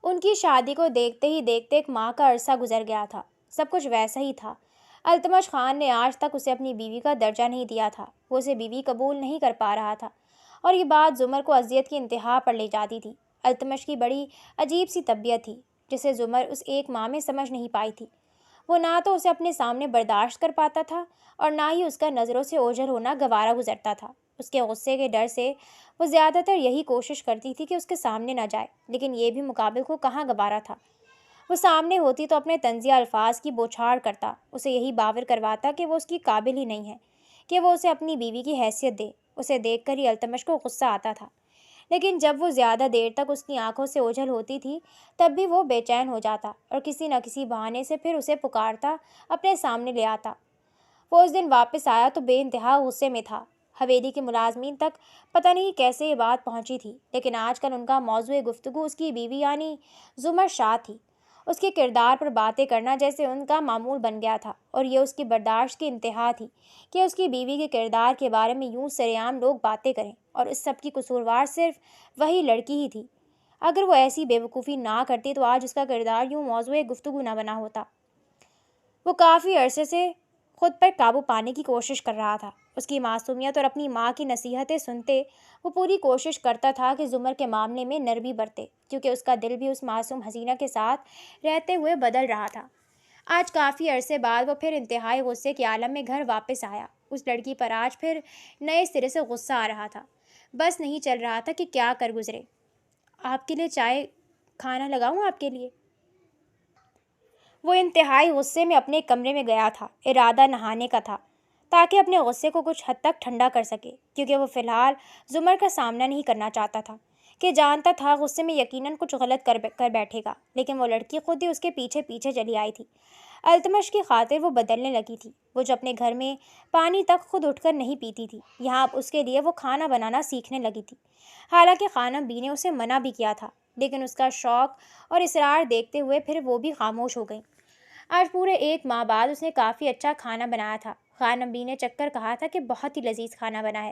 ان کی شادی کو دیکھتے ہی دیکھتے ایک ماہ کا عرصہ گزر گیا تھا۔ سب کچھ ویسا ہی تھا۔ التمش خان نے آج تک اسے اپنی بیوی کا درجہ نہیں دیا تھا، وہ اسے بیوی قبول نہیں کر پا رہا تھا، اور یہ بات زمر کو اذیت کی انتہا پر لے جاتی تھی۔ التمش کی بڑی عجیب سی طبیعت تھی جسے زمر اس ایک ماہ میں سمجھ نہیں پائی تھی۔ وہ نہ تو اسے اپنے سامنے برداشت کر پاتا تھا اور نہ ہی اس کا نظروں سے اوجھل ہونا گوارا گزرتا تھا۔ اس کے غصے کے ڈر سے وہ زیادہ تر یہی کوشش کرتی تھی کہ اس کے سامنے نہ جائے، لیکن یہ بھی مقابل کو کہاں گوارا تھا۔ وہ سامنے ہوتی تو اپنے طنزیہ الفاظ کی بوچھاڑ کرتا، اسے یہی باور کرواتا کہ وہ اس کی قابل ہی نہیں ہے کہ وہ اسے اپنی بیوی کی حیثیت دے۔ اسے دیکھ کر ہی التمش کو غصہ آتا تھا، لیکن جب وہ زیادہ دیر تک اس کی آنکھوں سے اوجھل ہوتی تھی تب بھی وہ بے چین ہو جاتا اور کسی نہ کسی بہانے سے پھر اسے پکارتا، اپنے سامنے لے آتا۔ وہ اس دن واپس آیا تو بے انتہا غصے میں تھا۔ حویلی کے ملازمین تک پتہ نہیں کیسے یہ بات پہنچی تھی، لیکن آج کل ان کا موضوع گفتگو اس کی بیوی یعنی زمر شاہ تھی۔ اس کے کردار پر باتیں کرنا جیسے ان کا معمول بن گیا تھا، اور یہ اس کی برداشت کی انتہا تھی کہ اس کی بیوی کے کردار کے بارے میں یوں سرعام لوگ باتیں کریں، اور اس سب کی قصوروار صرف وہی لڑکی ہی تھی۔ اگر وہ ایسی بے وقوفی نہ کرتی تو آج اس کا کردار یوں موضوع گفتگو نہ بنا ہوتا۔ وہ کافی عرصے سے خود پر قابو پانے کی کوشش کر رہا تھا۔ اس کی معصومیت اور اپنی ماں کی نصیحتیں سنتے وہ پوری کوشش کرتا تھا کہ زمر کے معاملے میں نرمی برتے، کیونکہ اس کا دل بھی اس معصوم حسینہ کے ساتھ رہتے ہوئے بدل رہا تھا۔ آج کافی عرصے بعد وہ پھر انتہائی غصے کے عالم میں گھر واپس آیا۔ اس لڑکی پر آج پھر نئے سرے سے غصہ آ رہا تھا۔ بس نہیں چل رہا تھا کہ کیا کر گزرے۔ آپ کے لیے چائے کھانا لگاؤں آپ کے لیے؟ وہ انتہائی غصے میں اپنے کمرے میں گیا تھا۔ ارادہ نہانے کا تھا تاکہ اپنے غصے کو کچھ حد تک ٹھنڈا کر سکے، کیونکہ وہ فی الحال زمر کا سامنا نہیں کرنا چاہتا تھا، کہ جانتا تھا غصے میں یقیناً کچھ غلط کر بیٹھے گا، لیکن وہ لڑکی خود ہی اس کے پیچھے پیچھے چلی آئی تھی۔ التمش کی خاطر وہ بدلنے لگی تھی۔ وہ جو اپنے گھر میں پانی تک خود اٹھ کر نہیں پیتی تھی، یہاں اب اس کے لیے وہ کھانا بنانا سیکھنے لگی تھی۔ حالانکہ خانم بی نے اسے منع بھی کیا تھا، لیکن اس کا شوق اور اصرار دیکھتے ہوئے پھر وہ بھی خاموش ہو گئیں۔ آج پورے ایک ماہ بعد اس نے کافی اچھا کھانا بنایا تھا۔ خانم بی نے چکھ کر کہا تھا کہ بہت ہی لذیذ کھانا بنا ہے،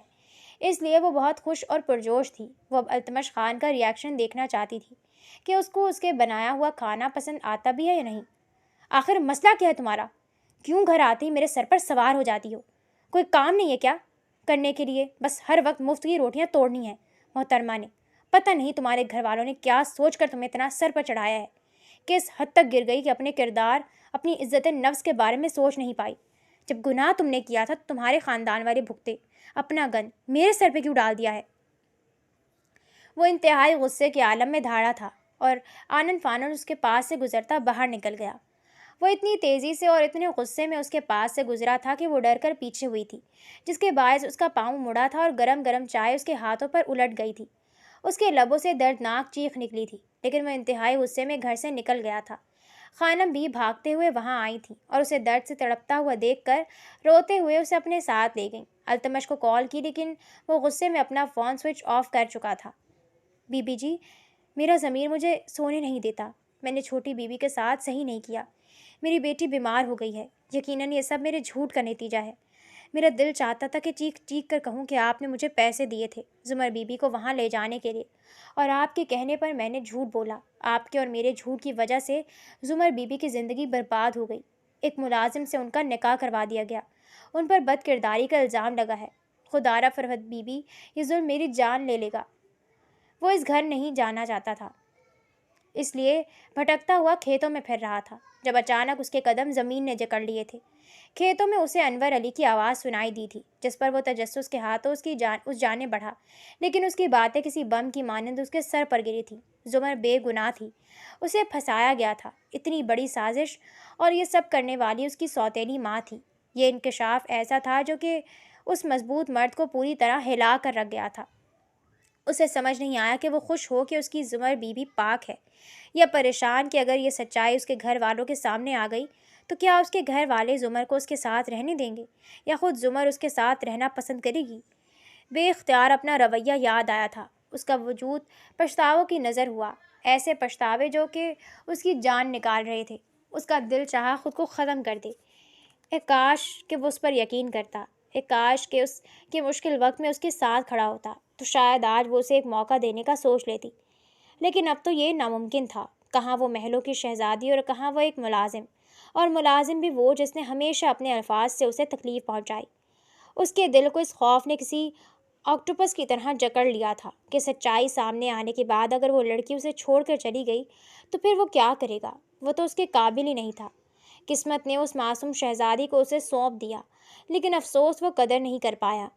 اس لیے وہ بہت خوش اور پرجوش تھی۔ وہ اب التمش خان کا ریاکشن دیکھنا چاہتی تھی کہ اس کو اس کے بنایا ہوا کھانا پسند آتا بھی ہے یا نہیں۔ آخر مسئلہ کیا ہے تمہارا؟ کیوں گھر آتے ہی میرے سر پر سوار ہو جاتی ہو؟ کوئی کام نہیں ہے کیا کرنے کے لیے؟ بس ہر وقت مفت کی روٹیاں توڑنی ہیں۔ محترمہ نے پتہ نہیں تمہارے گھر والوں نے کیا سوچ کر تمہیں اتنا سر پر چڑھایا ہے کہ اس حد تک گر گئی کہ اپنے کردار، اپنی عزت نفس کے بارے میں سوچ نہیں پائی۔ جب گناہ تم نے کیا تھا تو تمہارے خاندان والے بھگتے، اپنا گن میرے سر پہ کیوں ڈال دیا ہے؟ وہ انتہائی غصے کے عالم میں دھاڑا تھا اور آنن فانن اس کے پاس سے گزرتا باہر نکل گیا۔ وہ اتنی تیزی سے اور اتنے غصے میں اس کے پاس سے گزرا تھا کہ وہ ڈر کر پیچھے ہوئی تھی، جس کے باعث اس کا پاؤں مڑا تھا اور گرم گرم چائے اس کے ہاتھوں پر الٹ گئی تھی۔ اس کے لبوں سے دردناک چیخ نکلی تھی، لیکن وہ انتہائی غصے میں گھر سے نکل گیا تھا۔ خانم بھی بھاگتے ہوئے وہاں آئی تھیں اور اسے درد سے تڑپتا ہوا دیکھ کر روتے ہوئے اسے اپنے ساتھ لے گئیں۔ التمش کو کال کی، لیکن وہ غصے میں اپنا فون سوئچ آف کر چکا تھا۔ بی بی جی، میرا ضمیر مجھے سونے نہیں دیتا۔ میں نے چھوٹی بیوی کے ساتھ صحیح نہیں کیا۔ میری بیٹی بیمار ہو گئی ہے۔ یقیناً یہ سب میرے جھوٹ کا نتیجہ ہے۔ میرا دل چاہتا تھا کہ چیخ چیخ کر کہوں کہ آپ نے مجھے پیسے دیے تھے زمر بی بی کو وہاں لے جانے کے لیے، اور آپ کے کہنے پر میں نے جھوٹ بولا۔ آپ کے اور میرے جھوٹ کی وجہ سے زمر بی بی کی زندگی برباد ہو گئی۔ ایک ملازم سے ان کا نکاح کروا دیا گیا، ان پر بد کرداری کا الزام لگا ہے۔ خدا را فرحت بی بی، یہ ظلم میری جان لے لے گا۔ وہ اس گھر نہیں جانا چاہتا تھا، اس لیے بھٹکتا ہوا کھیتوں میں پھر رہا تھا، جب اچانک اس کے قدم زمین نے جکڑ لیے تھے۔ کھیتوں میں اسے انور علی کی آواز سنائی دی تھی، جس پر وہ تجسس کے ہاتھوں اس جانے بڑھا، لیکن اس کی باتیں کسی بم کی مانند اس کے سر پر گری تھی۔ زمر بے گناہ تھی، اسے پھنسایا گیا تھا، اتنی بڑی سازش، اور یہ سب کرنے والی اس کی سوتیلی ماں تھی۔ یہ انکشاف ایسا تھا جو کہ اس مضبوط مرد کو پوری طرح ہلا کر رکھ گیا تھا۔ اسے سمجھ نہیں آیا کہ وہ خوش ہو کہ اس کی زمر بی بی پاک ہے، یا پریشان کہ اگر یہ سچائی اس کے گھر والوں کے سامنے آ گئی تو کیا اس کے گھر والے زمر کو اس کے ساتھ رہنے دیں گے، یا خود زمر اس کے ساتھ رہنا پسند کرے گی۔ بے اختیار اپنا رویہ یاد آیا تھا۔ اس کا وجود پچھتاووں کی نظر ہوا، ایسے پچھتاوے جو کہ اس کی جان نکال رہے تھے۔ اس کا دل چاہا خود کو ختم کر دے۔ ایک کاش کہ وہ اس پر یقین کرتا، ایک کاش کہ اس کے مشکل وقت میں اس کے ساتھ کھڑا ہوتا، تو شاید آج وہ اسے ایک موقع دینے کا سوچ لیتی، لیکن اب تو یہ ناممکن تھا۔ کہاں وہ محلوں کی شہزادی اور کہاں وہ ایک ملازم، اور ملازم بھی وہ جس نے ہمیشہ اپنے الفاظ سے اسے تکلیف پہنچائی۔ اس کے دل کو اس خوف نے کسی آکٹوپس کی طرح جکڑ لیا تھا کہ سچائی سامنے آنے کے بعد اگر وہ لڑکی اسے چھوڑ کر چلی گئی تو پھر وہ کیا کرے گا؟ وہ تو اس کے قابل ہی نہیں تھا۔ قسمت نے اس معصوم شہزادی کو اسے سونپ دیا، لیکن افسوس وہ قدر نہیں کر پایا۔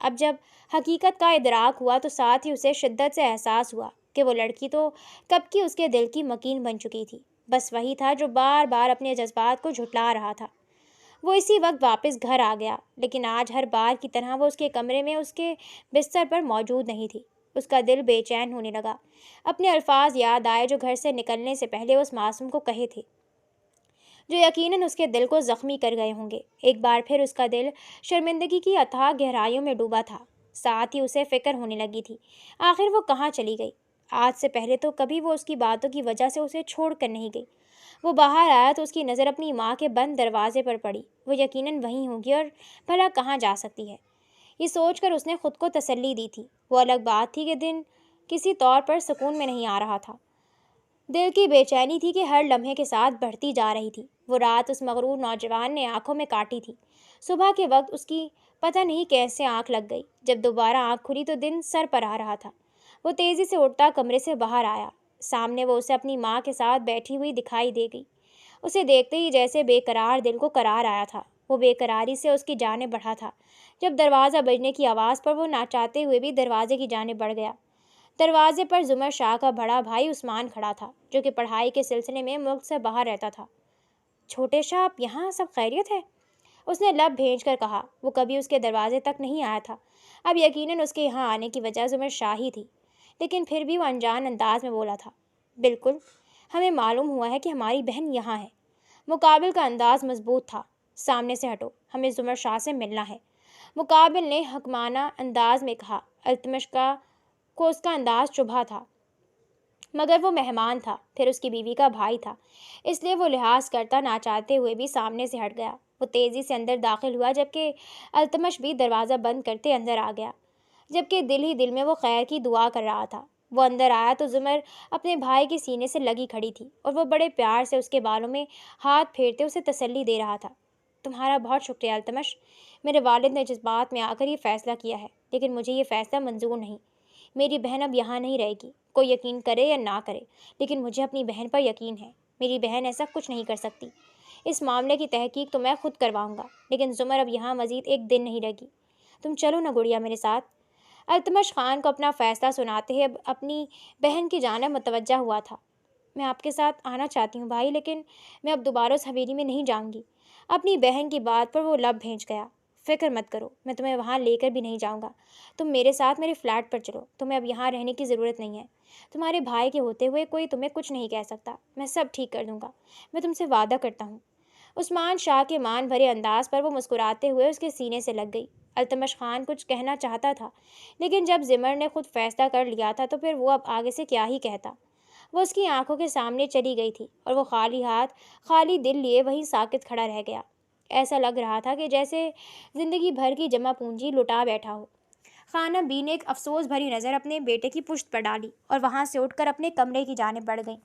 اب جب حقیقت کا ادراک ہوا تو ساتھ ہی اسے شدت سے احساس ہوا کہ وہ لڑکی تو کب کی اس کے دل کی مکین بن چکی تھی، بس وہی تھا جو بار بار اپنے جذبات کو جھٹلا رہا تھا۔ وہ اسی وقت واپس گھر آ گیا، لیکن آج ہر بار کی طرح وہ اس کے کمرے میں اس کے بستر پر موجود نہیں تھی۔ اس کا دل بے چین ہونے لگا۔ اپنے الفاظ یاد آئے جو گھر سے نکلنے سے پہلے اس معصوم کو کہے تھے، جو یقیناً اس کے دل کو زخمی کر گئے ہوں گے۔ ایک بار پھر اس کا دل شرمندگی کی اتھاہ گہرائیوں میں ڈوبا تھا، ساتھ ہی اسے فکر ہونے لگی تھی آخر وہ کہاں چلی گئی۔ آج سے پہلے تو کبھی وہ اس کی باتوں کی وجہ سے اسے چھوڑ کر نہیں گئی۔ وہ باہر آیا تو اس کی نظر اپنی ماں کے بند دروازے پر پڑی۔ وہ یقیناً وہیں ہوگی اور بھلا کہاں جا سکتی ہے، یہ سوچ کر اس نے خود کو تسلی دی تھی۔ وہ الگ بات تھی کہ دن کسی طور پر سکون میں نہیں آ رہا تھا۔ دل کی بے چینی تھی کہ ہر لمحے کے ساتھ بڑھتی جا رہی تھی۔ وہ رات اس مغرور نوجوان نے آنکھوں میں کاٹی تھی۔ صبح کے وقت اس کی پتہ نہیں کیسے آنکھ لگ گئی۔ جب دوبارہ آنکھ کھلی تو دن سر پر آ رہا تھا۔ وہ تیزی سے اٹھتا کمرے سے باہر آیا۔ سامنے وہ اسے اپنی ماں کے ساتھ بیٹھی ہوئی دکھائی دے گئی۔ اسے دیکھتے ہی جیسے بے قرار دل کو قرار آیا تھا۔ وہ بے قراری سے اس کی جانب بڑھا تھا۔ جب دروازہ بجنے کی آواز پر وہ نہ چاہتے ہوئے بھی دروازے کی جانب بڑھ گیا۔ دروازے پر زمر شاہ کا بڑا بھائی عثمان کھڑا تھا، جو کہ پڑھائی کے سلسلے میں ملک سے باہر رہتا تھا۔ چھوٹے شاہ، آپ یہاں؟ سب خیریت ہے؟ اس نے لب بھیج کر کہا۔ وہ کبھی اس کے دروازے تک نہیں آیا تھا۔ اب یقیناً اس کے یہاں آنے کی وجہ زمر شاہ ہی تھی، لیکن پھر بھی وہ انجان انداز میں بولا تھا، بالکل، ہمیں معلوم ہوا ہے کہ ہماری بہن یہاں ہے۔ مقابل کا انداز مضبوط تھا۔ سامنے سے ہٹو، ہمیں زمر شاہ سے ملنا ہے، مقابل نے حکمانہ انداز میں کہا۔ التمش کو اس کا انداز چبھا تھا، مگر وہ مہمان تھا، پھر اس کی بیوی کا بھائی تھا، اس لیے وہ لحاظ کرتا نہ چاہتے ہوئے بھی سامنے سے ہٹ گیا۔ وہ تیزی سے اندر داخل ہوا، جبکہ التمش بھی دروازہ بند کرتے اندر آ گیا، جبکہ دل ہی دل میں وہ خیر کی دعا کر رہا تھا۔ وہ اندر آیا تو زمر اپنے بھائی کے سینے سے لگی کھڑی تھی اور وہ بڑے پیار سے اس کے بالوں میں ہاتھ پھیرتے اسے تسلی دے رہا تھا۔ تمہارا بہت شکریہ التمش، میرے والد نے جس بات میں آ کر یہ فیصلہ کیا ہے، لیکن مجھے یہ فیصلہ منظور نہیں۔ میری بہن اب یہاں نہیں رہے گی، کوئی یقین کرے یا نہ کرے، لیکن مجھے اپنی بہن پر یقین ہے۔ میری بہن ایسا کچھ نہیں کر سکتی۔ اس معاملے کی تحقیق تو میں خود کرواؤں گا، لیکن زمر اب یہاں مزید ایک دن نہیں رہے گی۔ تم چلو نا گڑیا میرے ساتھ۔ التمش خان کو اپنا فیصلہ سناتے ہی اب اپنی بہن کی جانب متوجہ ہوا تھا۔ میں آپ کے ساتھ آنا چاہتی ہوں بھائی، لیکن میں اب دوبارہ اس حویلی میں نہیں جاؤں گی۔ اپنی بہن کی بات پر وہ لب بھیج گیا۔ فکر مت کرو، میں تمہیں وہاں لے کر بھی نہیں جاؤں گا۔ تم میرے ساتھ میرے فلیٹ پر چلو، تمہیں اب یہاں رہنے کی ضرورت نہیں ہے۔ تمہارے بھائی کے ہوتے ہوئے کوئی تمہیں کچھ نہیں کہہ سکتا۔ میں سب ٹھیک کر دوں گا، میں تم سے وعدہ کرتا ہوں۔ عثمان شاہ کے مان بھرے انداز پر وہ مسکراتے ہوئے اس کے سینے سے لگ گئی۔ التمش خان کچھ کہنا چاہتا تھا، لیکن جب زمر نے خود فیصلہ کر لیا تھا تو پھر وہ اب آگے سے کیا ہی کہتا۔ وہ اس کی آنکھوں کے سامنے چلی گئی تھی اور وہ خالی ہاتھ خالی دل لیے وہیں ساکت کھڑا رہ گیا۔ ایسا لگ رہا تھا کہ جیسے زندگی بھر کی جمع پونجی لٹا بیٹھا ہو۔ خانہ بی نے ایک افسوس بھری نظر اپنے بیٹے کی پشت پر ڈالی اور وہاں سے اٹھ کر اپنے کمرے کی جانب بڑھ گئیں۔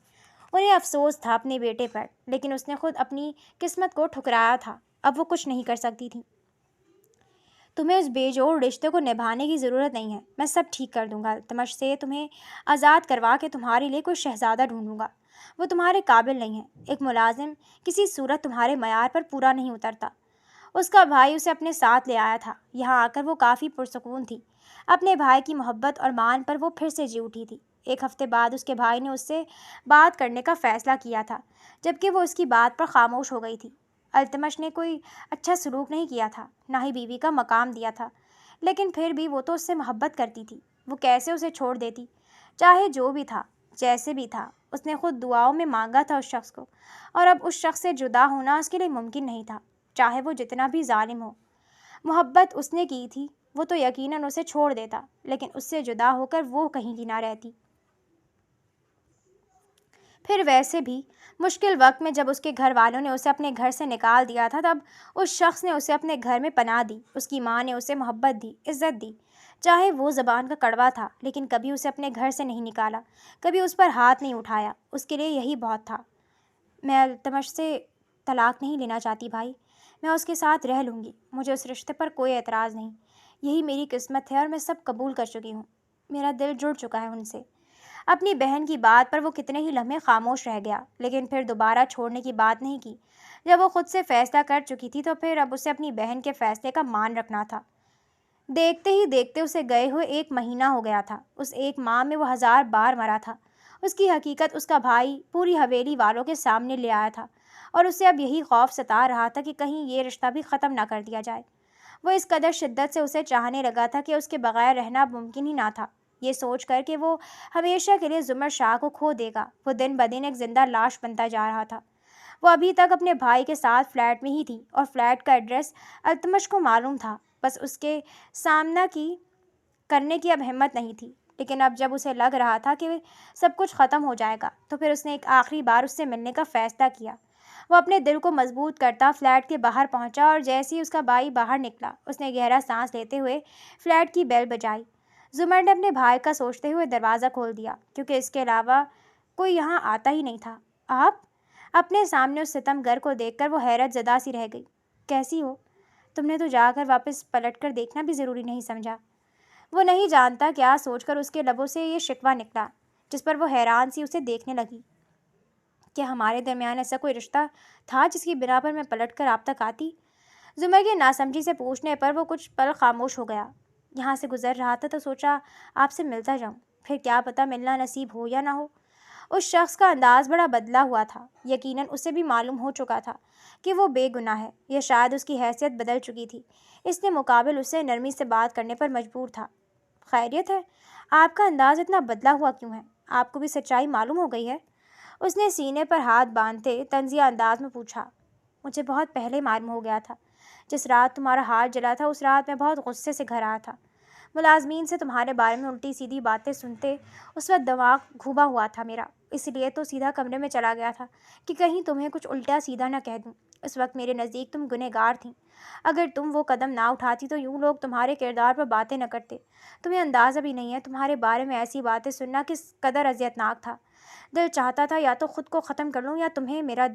انہیں افسوس تھا اپنے بیٹے پر، لیکن اس نے خود اپنی قسمت کو ٹھکرایا تھا، اب وہ کچھ نہیں کر سکتی تھی۔ تمہیں اس بے جوڑ رشتے کو نبھانے کی ضرورت نہیں ہے، میں سب ٹھیک کر دوں گا۔ التمش سے تمہیں آزاد کروا کے تمہارے لیے کوئی شہزادہ ڈھونڈوں گا۔ وہ تمہارے قابل نہیں ہے، ایک ملازم کسی صورت تمہارے معیار پر پورا نہیں اترتا۔ اس کا بھائی اسے اپنے ساتھ لے آیا تھا۔ یہاں آ کر وہ کافی پرسکون تھی۔ اپنے بھائی کی محبت اور مان پر وہ پھر سے جی اٹھی تھی۔ ایک ہفتے بعد اس کے بھائی نے اس سے بات کرنے کا فیصلہ کیا تھا، جبکہ وہ اس کی بات پر خاموش ہو گئی تھی۔ التمش نے کوئی اچھا سلوک نہیں کیا تھا، نہ ہی بیوی کا مقام دیا تھا، لیکن پھر بھی وہ تو اس سے محبت کرتی تھی۔ وہ کیسے اسے چھوڑ دیتی؟ چاہے جو بھی تھا، جیسے بھی تھا، اس نے خود دعاؤں میں مانگا تھا اس شخص کو، اور اب اس شخص سے جدا ہونا اس کے لیے ممکن نہیں تھا، چاہے وہ جتنا بھی ظالم ہو۔ محبت اس نے کی تھی، وہ تو یقیناً اسے چھوڑ دیتا، لیکن اس سے جدا ہو کر وہ کہیں کی نہ رہتی۔ پھر ویسے بھی مشکل وقت میں جب اس کے گھر والوں نے اسے اپنے گھر سے نکال دیا تھا، تب اس شخص نے اسے اپنے گھر میں پناہ دی۔ اس کی ماں نے اسے محبت دی، عزت دی، چاہے وہ زبان کا کڑوا تھا، لیکن کبھی اسے اپنے گھر سے نہیں نکالا، کبھی اس پر ہاتھ نہیں اٹھایا۔ اس کے لیے یہی بہت تھا۔ میں التمش سے طلاق نہیں لینا چاہتی بھائی، میں اس کے ساتھ رہ لوں گی، مجھے اس رشتے پر کوئی اعتراض نہیں، یہی میری قسمت ہے اور میں سب قبول کر چکی ہوں، میرا دل جڑ چکا ہے ان سے۔ اپنی بہن کی بات پر وہ کتنے ہی لمحے خاموش رہ گیا، لیکن پھر دوبارہ چھوڑنے کی بات نہیں کی۔ جب وہ خود سے فیصلہ کر چکی تھی تو پھر اب اسے اپنی بہن کے فیصلے کا مان رکھنا تھا۔ دیکھتے ہی دیکھتے اسے گئے ہوئے 1 مہینہ ہو گیا تھا۔ اس 1 ماہ میں وہ 1000 بار مرا تھا۔ اس کی حقیقت اس کا بھائی پوری حویلی والوں کے سامنے لے آیا تھا، اور اسے اب یہی خوف ستا رہا تھا کہ کہیں یہ رشتہ بھی ختم نہ کر دیا جائے۔ وہ اس قدر شدت سے اسے چاہنے لگا تھا کہ اس کے بغیر رہنا ممکن ہی نہ تھا۔ یہ سوچ کر کہ وہ ہمیشہ کے لیے زمر شاہ کو کھو دے گا، وہ دن بدن ایک زندہ لاش بنتا جا رہا تھا۔ وہ ابھی تک اپنے بھائی کے ساتھ فلیٹ میں ہی تھی، اور فلیٹ کا ایڈریس التمش کو معلوم تھا، بس اس کے سامنا کرنے کی اب ہمت نہیں تھی۔ لیکن اب جب اسے لگ رہا تھا کہ سب کچھ ختم ہو جائے گا، تو پھر اس نے ایک آخری بار اس سے ملنے کا فیصلہ کیا۔ وہ اپنے دل کو مضبوط کرتا فلیٹ کے باہر پہنچا، اور جیسے ہی اس کا بھائی باہر نکلا، اس نے گہرا سانس لیتے ہوئے فلیٹ کی بیل بجائی۔ زمر نے اپنے بھائی کا سوچتے ہوئے دروازہ کھول دیا، کیونکہ اس کے علاوہ کوئی یہاں آتا ہی نہیں تھا۔ آپ؟ اپنے سامنے اس ستم گر کو دیکھ کر وہ حیرت زدہ سی رہ گئی۔ کیسی ہو؟ تم نے تو جا کر واپس پلٹ کر دیکھنا بھی ضروری نہیں سمجھا؟ وہ نہیں جانتا کیا سوچ کر اس کے لبوں سے یہ شکوہ نکلا، جس پر وہ حیران سی اسے دیکھنے لگی۔ کیا ہمارے درمیان ایسا کوئی رشتہ تھا جس کی بنا پر میں پلٹ کر آپ تک آتی؟ زمر کی ناسمجھی سے پوچھنے پر وہ کچھ پل خاموش ہو گیا۔ یہاں سے گزر رہا تھا تو سوچا آپ سے ملتا جاؤں، پھر کیا پتہ ملنا نصیب ہو یا نہ ہو۔ اس شخص کا انداز بڑا بدلا ہوا تھا۔ یقیناً اسے بھی معلوم ہو چکا تھا کہ وہ بے گناہ ہے، یا شاید اس کی حیثیت بدل چکی تھی، اس نے مقابل اسے نرمی سے بات کرنے پر مجبور تھا۔ خیریت ہے؟ آپ کا انداز اتنا بدلا ہوا کیوں ہے؟ آپ کو بھی سچائی معلوم ہو گئی ہے؟ اس نے سینے پر ہاتھ باندھتے طنزیہ انداز میں پوچھا۔ مجھے بہت پہلے معلوم ہو گیا تھا۔ جس رات تمہارا ہاتھ جلا تھا، اس رات میں بہت غصے سے گھر آیا تھا۔ ملازمین سے تمہارے بارے میں الٹی سیدھی باتیں سنتے اس وقت دماغ گھوما ہوا تھا میرا، اس لیے تو سیدھا کمرے میں چلا گیا تھا کہ کہیں تمہیں کچھ الٹا سیدھا نہ کہہ دوں۔ اس وقت میرے نزدیک تم گنہگار تھیں۔ اگر تم وہ قدم نہ اٹھاتی تو یوں لوگ تمہارے کردار پر باتیں نہ کرتے۔ تمہیں اندازہ بھی نہیں ہے تمہارے بارے میں ایسی باتیں سننا کس قدر اذیتناک تھا۔ دل چاہتا تھا یا تو خود کو ختم کر لوں یا تمہیں۔ میرا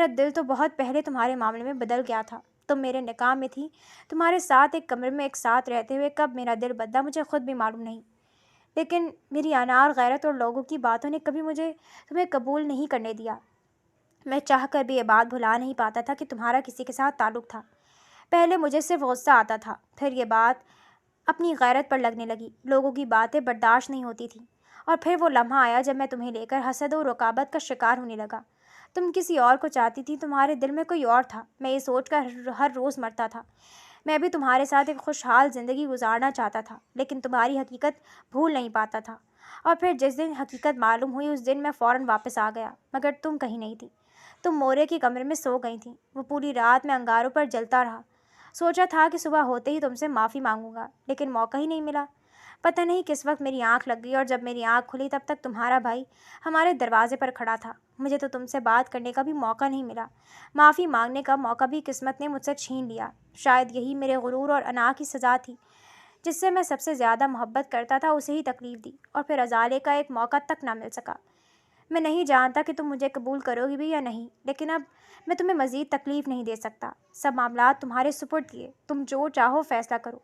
دل تو بہت پہلے تمہارے معاملے میں بدل گیا تھا۔ تم میرے نکاح میں تھی، تمہارے ساتھ ایک کمرے میں ایک ساتھ رہتے ہوئے کب میرا دل بدلا مجھے خود بھی معلوم نہیں، لیکن میری انار غیرت اور لوگوں کی باتوں نے کبھی مجھے تمہیں قبول نہیں کرنے دیا۔ میں چاہ کر بھی یہ بات بھلا نہیں پاتا تھا کہ تمہارا کسی کے ساتھ تعلق تھا۔ پہلے مجھے صرف غصہ آتا تھا، پھر یہ بات اپنی غیرت پر لگنے لگی، لوگوں کی باتیں برداشت نہیں ہوتی تھیں، اور پھر وہ لمحہ آیا جب میں تمہیں لے کر حسد و رقابت کا شکار ہونے لگا۔ تم کسی اور کو چاہتی تھی، تمہارے دل میں کوئی اور تھا، میں یہ سوچ کر ہر روز مرتا تھا۔ میں بھی تمہارے ساتھ ایک خوشحال زندگی گزارنا چاہتا تھا، لیکن تمہاری حقیقت بھول نہیں پاتا تھا، اور پھر جس دن حقیقت معلوم ہوئی اس دن میں فوراً واپس آ گیا، مگر تم کہیں نہیں تھی۔ تم مورے کے کمرے میں سو گئی تھیں۔ وہ پوری رات میں انگاروں پر جلتا رہا۔ سوچا تھا کہ صبح ہوتے ہی تم سے معافی مانگوں گا، لیکن موقع ہی نہیں ملا۔ پتہ نہیں کس وقت میری آنکھ لگ گئی، اور جب میری آنکھ کھلی تب تک تمہارا بھائی ہمارے دروازے پر کھڑا تھا۔ مجھے تو تم سے بات کرنے کا بھی موقع نہیں ملا، معافی مانگنے کا موقع بھی قسمت نے مجھ سے چھین لیا۔ شاید یہی میرے غرور اور انا کی سزا تھی۔ جس سے میں سب سے زیادہ محبت کرتا تھا اسے ہی تکلیف دی، اور پھر ازالے کا ایک موقع تک نہ مل سکا۔ میں نہیں جانتا کہ تم مجھے قبول کرو گی بھی یا نہیں، لیکن اب میں تمہیں مزید تکلیف نہیں دے سکتا۔ سب معاملات تمہارے سپرد کیے، تم جو چاہو فیصلہ کرو،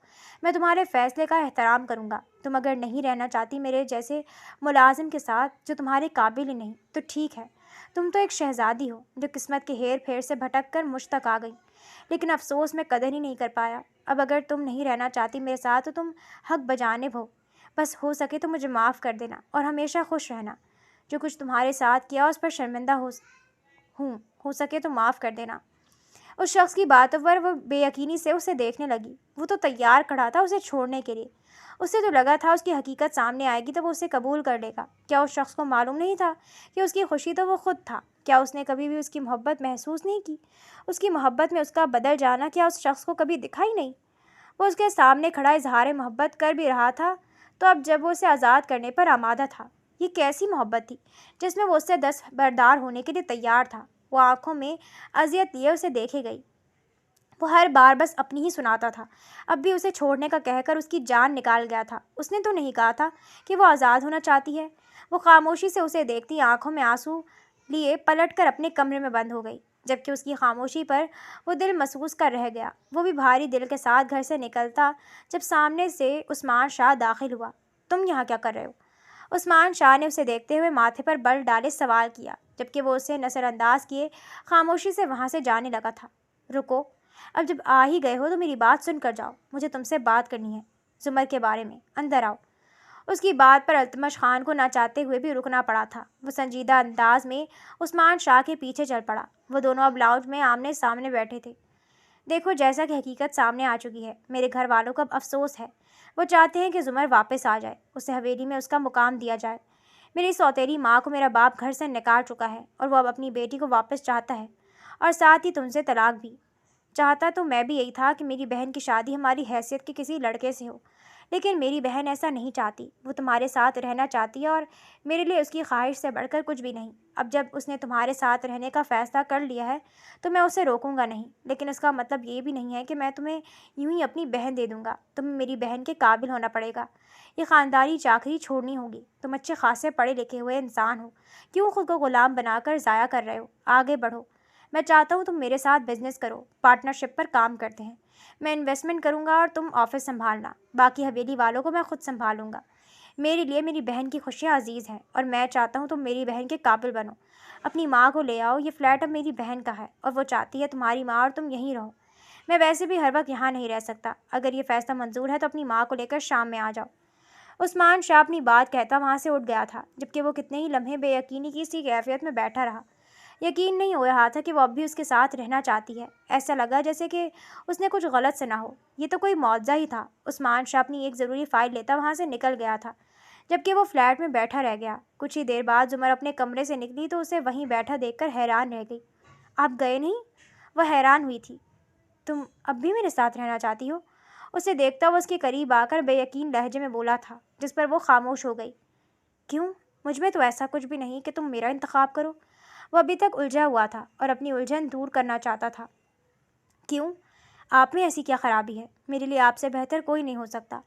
میں تمہارے فیصلے کا احترام کروں گا۔ تم اگر نہیں رہنا چاہتی میرے جیسے ملازم کے ساتھ جو تمہارے قابل ہی نہیں، تو ٹھیک ہے۔ تم تو ایک شہزادی ہو جو قسمت کے ہیر پھیر سے بھٹک کر مجھ تک آ گئی، لیکن افسوس میں قدر ہی نہیں کر پایا۔ اب اگر تم نہیں رہنا چاہتی میرے ساتھ تو تم حق بجانب ہو، بس ہو سکے تو مجھے معاف کر دینا اور ہمیشہ خوش رہنا۔ جو کچھ تمہارے ساتھ کیا اس پر شرمندہ ہو سکے تو معاف کر دینا۔ اس شخص کی باتوں پر وہ بے یقینی سے اسے دیکھنے لگی۔ وہ تو تیار کھڑا تھا اسے چھوڑنے کے لیے۔ اسے تو لگا تھا اس کی حقیقت سامنے آئے گی تو وہ اسے قبول کر لے گا۔ کیا اس شخص کو معلوم نہیں تھا کہ اس کی خوشی تو وہ خود تھا؟ کیا اس نے کبھی بھی اس کی محبت محسوس نہیں کی؟ اس کی محبت میں اس کا بدل جانا کیا اس شخص کو کبھی دکھا ہی نہیں؟ وہ اس کے سامنے کھڑا اظہار محبت کر بھی رہا تھا، تو اب جب وہ اسے آزاد کرنے پر آمادہ تھا، یہ کیسی محبت تھی جس میں وہ اس سے دستبردار ہونے کے لیے تیار تھا؟ وہ آنکھوں میں اذیت لیے اسے دیکھے گئی۔ وہ ہر بار بس اپنی ہی سناتا تھا۔ اب بھی اسے چھوڑنے کا کہہ کر اس کی جان نکال گیا تھا۔ اس نے تو نہیں کہا تھا کہ وہ آزاد ہونا چاہتی ہے۔ وہ خاموشی سے اسے دیکھتی آنکھوں میں آنسو لیے پلٹ کر اپنے کمرے میں بند ہو گئی، جبکہ اس کی خاموشی پر وہ دل محسوس کر رہ گیا۔ وہ بھی بھاری دل کے ساتھ گھر سے نکلتا جب سامنے سے عثمان شاہ داخل ہوا۔ تم یہاں کیا کر رہے ہو؟ عثمان شاہ نے اسے دیکھتے ہوئے ماتھے پر بل ڈالے سوال کیا، جبکہ وہ اسے نظر انداز کیے خاموشی سے وہاں سے جانے لگا تھا۔ رکو، اب جب آ ہی گئے ہو تو میری بات سن کر جاؤ۔ مجھے تم سے بات کرنی ہے، زمر کے بارے میں۔ اندر آؤ۔ اس کی بات پر التمش خان کو نہ چاہتے ہوئے بھی رکنا پڑا تھا۔ وہ سنجیدہ انداز میں عثمان شاہ کے پیچھے چل پڑا۔ وہ دونوں اب لاؤنج میں آمنے سامنے بیٹھے تھے۔ دیکھو، جیسا کہ حقیقت سامنے آ چکی ہے، میرے گھر والوں کو اب افسوس ہے۔ وہ چاہتے ہیں کہ زمر واپس آ جائے، اسے حویلی میں اس کا مقام دیا جائے۔ میری سوتیلی ماں کو میرا باپ گھر سے نکال چکا ہے اور وہ اب اپنی بیٹی کو واپس چاہتا ہے، اور ساتھ ہی تم سے طلاق بھی۔ چاہتا تو میں بھی یہی تھا کہ میری بہن کی شادی ہماری حیثیت کے کسی لڑکے سے ہو، لیکن میری بہن ایسا نہیں چاہتی۔ وہ تمہارے ساتھ رہنا چاہتی ہے اور میرے لیے اس کی خواہش سے بڑھ کر کچھ بھی نہیں۔ اب جب اس نے تمہارے ساتھ رہنے کا فیصلہ کر لیا ہے تو میں اسے روکوں گا نہیں، لیکن اس کا مطلب یہ بھی نہیں ہے کہ میں تمہیں یوں ہی اپنی بہن دے دوں گا۔ تمہیں میری بہن کے قابل ہونا پڑے گا۔ یہ خاندانی چاکری چھوڑنی ہوگی۔ تم اچھے خاصے پڑھے لکھے ہوئے انسان ہو، کیوں خود کو غلام بنا کر ضائع کر رہے ہو؟ آگے بڑھو۔ میں چاہتا ہوں تم میرے ساتھ بزنس کرو، پارٹنرشپ پر کام کرتے ہیں۔ میں انویسٹمنٹ کروں گا اور تم آفس سنبھالنا، باقی حویلی والوں کو میں خود سنبھالوں گا۔ میرے لیے میری بہن کی خوشیاں عزیز ہیں اور میں چاہتا ہوں تم میری بہن کے قابل بنو۔ اپنی ماں کو لے آؤ، یہ فلیٹ اب میری بہن کا ہے اور وہ چاہتی ہے تمہاری ماں اور تم یہیں رہو۔ میں ویسے بھی ہر وقت یہاں نہیں رہ سکتا۔ اگر یہ فیصلہ منظور ہے تو اپنی ماں کو لے کر شام میں آ جاؤ۔ عثمان شاہ اپنی بات کہتا وہاں سے اٹھ گیا تھا، جبکہ وہ کتنے ہی لمحے بے یقینی کی سی کیفیت میں بیٹھا رہا۔ یقین نہیں ہو رہا تھا کہ وہ اب بھی اس کے ساتھ رہنا چاہتی ہے۔ ایسا لگا جیسے کہ اس نے کچھ غلط سنا ہو۔ یہ تو کوئی معجزہ ہی تھا۔ عثمان شاہ اپنی ایک ضروری فائل لیتا وہاں سے نکل گیا تھا، جبکہ وہ فلیٹ میں بیٹھا رہ گیا۔ کچھ ہی دیر بعد زمر اپنے کمرے سے نکلی تو اسے وہیں بیٹھا دیکھ کر حیران رہ گئی۔ آپ گئے نہیں؟ وہ حیران ہوئی تھی۔ تم اب بھی میرے ساتھ رہنا چاہتی ہو؟ اسے دیکھتا وہ اس کے قریب آ کر بے یقین لہجے میں بولا تھا، جس پر وہ خاموش ہو گئی۔ کیوں؟ مجھ میں تو ایسا کچھ بھی نہیں کہ تم میرا انتخاب کرو۔ وہ ابھی تک الجھا ہوا تھا اور اپنی الجھن دور کرنا چاہتا تھا۔ کیوں؟ آپ میں ایسی کیا خرابی ہے؟ میرے لیے آپ سے بہتر کوئی نہیں ہو سکتا۔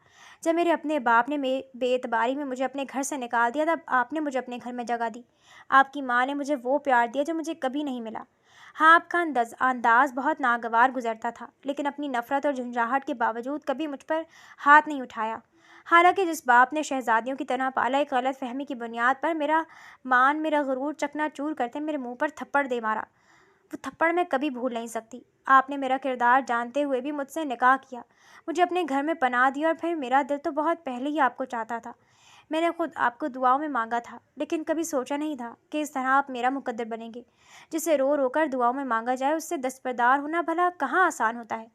جب میرے اپنے باپ نے بے اعتباری میں مجھے اپنے گھر سے نکال دیا، تب آپ نے مجھے اپنے گھر میں جگہ دی۔ آپ کی ماں نے مجھے وہ پیار دیا جو مجھے کبھی نہیں ملا۔ ہاں، آپ کا انداز بہت ناگوار گزرتا تھا، لیکن اپنی نفرت اور جھنجھاہٹ کے باوجود کبھی مجھ پر ہاتھ نہیں اٹھایا۔ حالانکہ جس باپ نے شہزادیوں کی طرح پالا، ایک غلط فہمی کی بنیاد پر میرا میرا غرور چکنا چور کرتے میرے منہ پر تھپڑ دے مارا، وہ تھپڑ میں کبھی بھول نہیں سکتی۔ آپ نے میرا کردار جانتے ہوئے بھی مجھ سے نکاح کیا، مجھے اپنے گھر میں پناہ دی، اور پھر میرا دل تو بہت پہلے ہی آپ کو چاہتا تھا۔ میں نے خود آپ کو دعاؤں میں مانگا تھا، لیکن کبھی سوچا نہیں تھا کہ اس طرح آپ میرا مقدر بنیں گے۔ جسے رو رو کر دعاؤں میں مانگا جائے، اس سے دستبردار ہونا بھلا کہاں آسان ہوتا ہے۔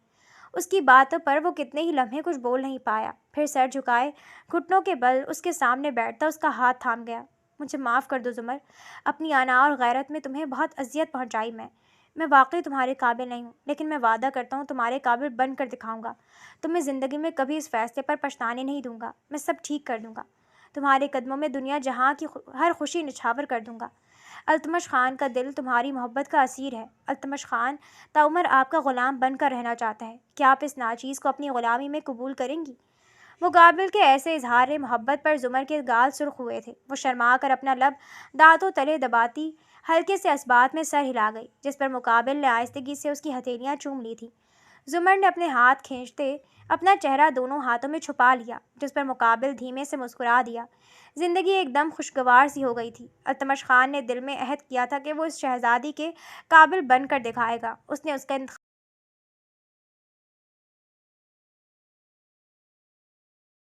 اس کی باتوں پر وہ کتنے ہی لمحے کچھ بول نہیں پایا، پھر سر جھکائے گھٹنوں کے بل اس کے سامنے بیٹھتا اس کا ہاتھ تھام گیا۔ مجھے معاف کر دو زمر، اپنی انا اور غیرت میں تمہیں بہت اذیت پہنچائی۔ میں واقعی تمہارے قابل نہیں ہوں، لیکن میں وعدہ کرتا ہوں تمہارے قابل بن کر دکھاؤں گا۔ تمہیں زندگی میں کبھی اس فیصلے پر پچھتانے نہیں دوں گا۔ میں سب ٹھیک کر دوں گا۔ تمہارے قدموں میں دنیا جہاں کی ہر خوشی نچھاور کر دوں گا۔ التمش خان کا دل تمہاری محبت کا اسیر ہے۔ التمش خان تعمر آپ کا غلام بن کر رہنا چاہتا ہے۔ کیا آپ اس ناچیز کو اپنی غلامی میں قبول کریں گی؟ مقابل کے ایسے اظہار محبت پر زمر کے گال سرخ ہوئے تھے۔ وہ شرما کر اپنا لب دانتوں تلے دباتی ہلکے سے اسبات میں سر ہلا گئی، جس پر مقابل نے آہستگی سے اس کی ہتھیلیاں چوم لی تھیں۔ زمر نے اپنے ہاتھ کھینچتے اپنا چہرہ دونوں ہاتھوں میں چھپا لیا، جس پر مقابل دھیمے سے مسکرا دیا۔ زندگی ایک دم خوشگوار سی ہو گئی تھی۔ التمش خان نے دل میں عہد کیا تھا کہ وہ اس شہزادی کے قابل بن کر دکھائے گا۔ اس نے اس کا